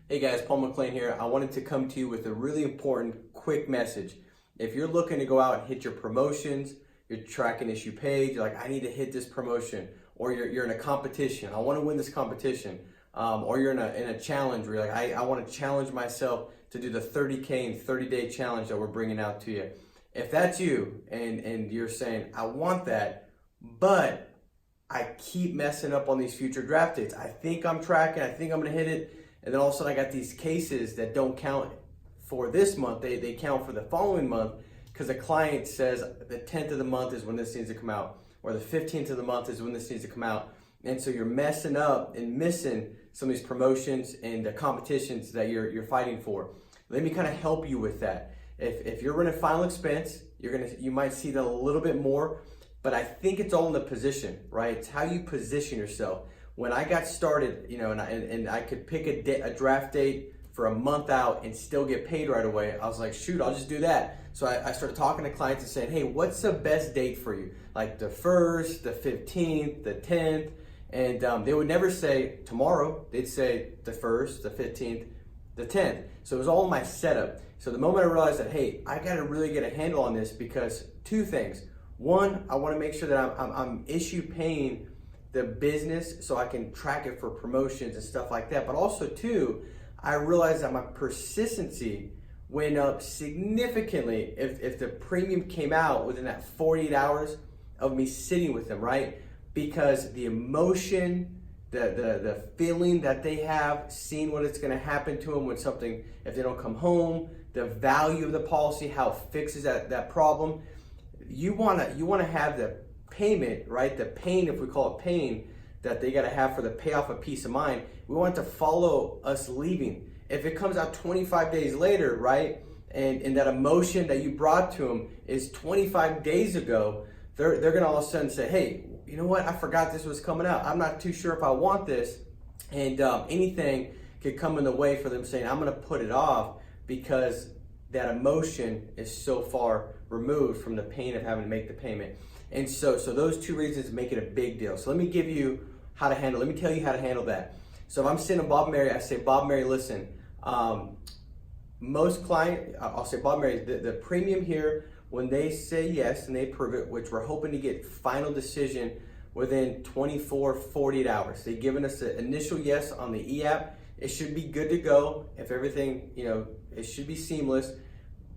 Hey guys, Paul McClain here. I wanted to come to you with a really important quick message. If you're looking to go out and hit your promotions, you're tracking issue page, you're like, I need to hit this promotion, or you're in a competition, I want to win this competition, or you're in a challenge where you're like, I want to challenge myself to do the 30K and 30-day challenge that we're bringing out to you. If that's you and you're saying, I want that, but I keep messing up on these future draft dates. I think I'm tracking, I think I'm going to hit it. And then all of a sudden I got these cases that don't count for this month. They count for the following month because the client says the 10th of the month is when this needs to come out, or the 15th of the month is when this needs to come out. And so you're messing up and missing some of these promotions and the competitions that you're fighting for. Let me kind of help you with that. If you're running final expense, you might see that a little bit more, but I think it's all in the position, right? It's how you position yourself. When I got started, and I could pick a draft date for a month out and still get paid right away, I was like, shoot, I'll just do that. So I started talking to clients and saying, hey, what's the best date for you? Like the 1st, the 15th, the 10th. And they would never say tomorrow. They'd say the 1st, the 15th, the 10th. So it was all in my setup. So the moment I realized that, hey, I got to really get a handle on this, because two things. One, I want to make sure that I'm issue paying the business so I can track it for promotions and stuff like that. But also two, I realized that my persistency went up significantly if the premium came out within that 48 hours of me sitting with them, right? Because the emotion, the feeling that they have, seeing what it's going to happen to them when something, if they don't come home, the value of the policy, how it fixes that problem. You want to have the payment, right? The pain, if we call it pain, that they got to have for the payoff of peace of mind. We want to follow us leaving. If it comes out 25 days later, right, and that emotion that you brought to them is 25 days ago, they're going to all of a sudden say, hey, you know what? I forgot this was coming out. I'm not too sure if I want this. And anything could come in the way for them saying, I'm going to put it off, because that emotion is so far removed from the pain of having to make the payment. And so those two reasons make it a big deal. So let me give you how to handle, let me tell you how to handle that. So if I'm sitting on Bob and Mary, I say, Bob and Mary, listen, most client, I'll say, Bob and Mary, the premium here, when they say yes and they approve it, which we're hoping to get final decision within 24, 48 hours. They've given us the initial yes on the e-app. It should be good to go. If everything, it should be seamless.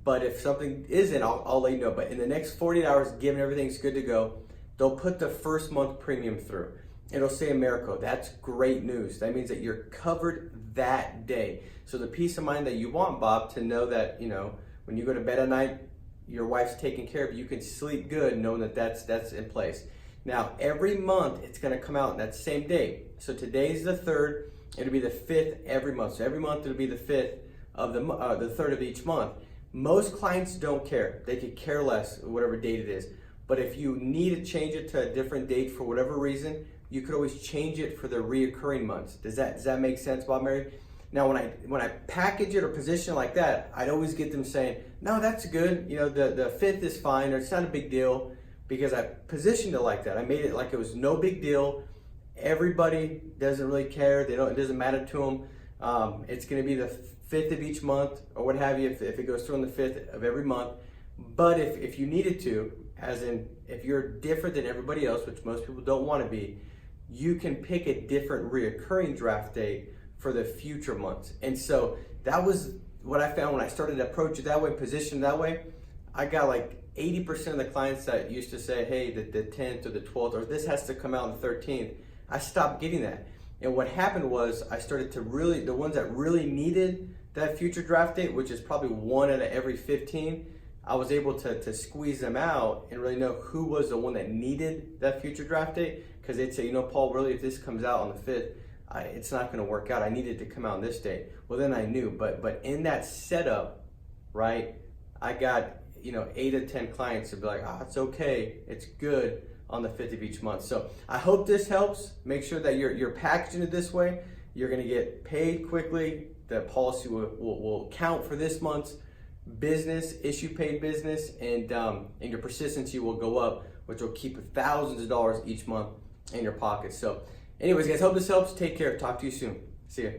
But if something isn't, I'll let you know. But in the next 48 hours, given everything's good to go, they'll put the first month premium through. It'll say Americo. That's great news. That means that you're covered that day. So the peace of mind that you want, Bob, to know that, when you go to bed at night, your wife's taking care of you, you can sleep good knowing that that's in place. Now, every month, it's going to come out on that same day. So today's the 3rd. It'll be the 5th every month. So every month, it'll be the 5th of the 3rd of each month. Most clients don't care. They could care less whatever date it is. But if you need to change it to a different date for whatever reason, you could always change it for the reoccurring months. Does that make sense, Bob, Mary? Now, when I package it or position it like that, I'd always get them saying, no, that's good. The 5th is fine, or it's not a big deal, because I positioned it like that. I made it like it was no big deal. Everybody doesn't really care. It doesn't matter to them. It's going to be the 5th of each month, or what have you, if it goes through on the 5th of every month. But if you needed to, as in if you're different than everybody else, which most people don't want to be, you can pick a different reoccurring draft date for the future months. And so that was what I found when I started to approach it that way, position that way. I got like 80% of the clients that used to say, hey, the 10th or the 12th, or this has to come out on the 13th. I stopped getting that. And what happened was I started to really, the ones that really needed that future draft date, which is probably 1 out of every 15, I was able to squeeze them out and really know who was the one that needed that future draft date. Because they'd say, Paul, really, if this comes out on the 5th, it's not going to work out. I need it to come out on this date. Well, then I knew. But in that setup, right, I got 8 to 10 clients to be like, it's okay, it's good on the 5th of each month. So I hope this helps. Make sure that you're packaging it this way. You're going to get paid quickly. The policy will count for this month's business, issue paid business, and your persistency will go up, which will keep thousands of dollars each month in your pocket. So anyways, guys, hope this helps. Take care. Talk to you soon. See ya.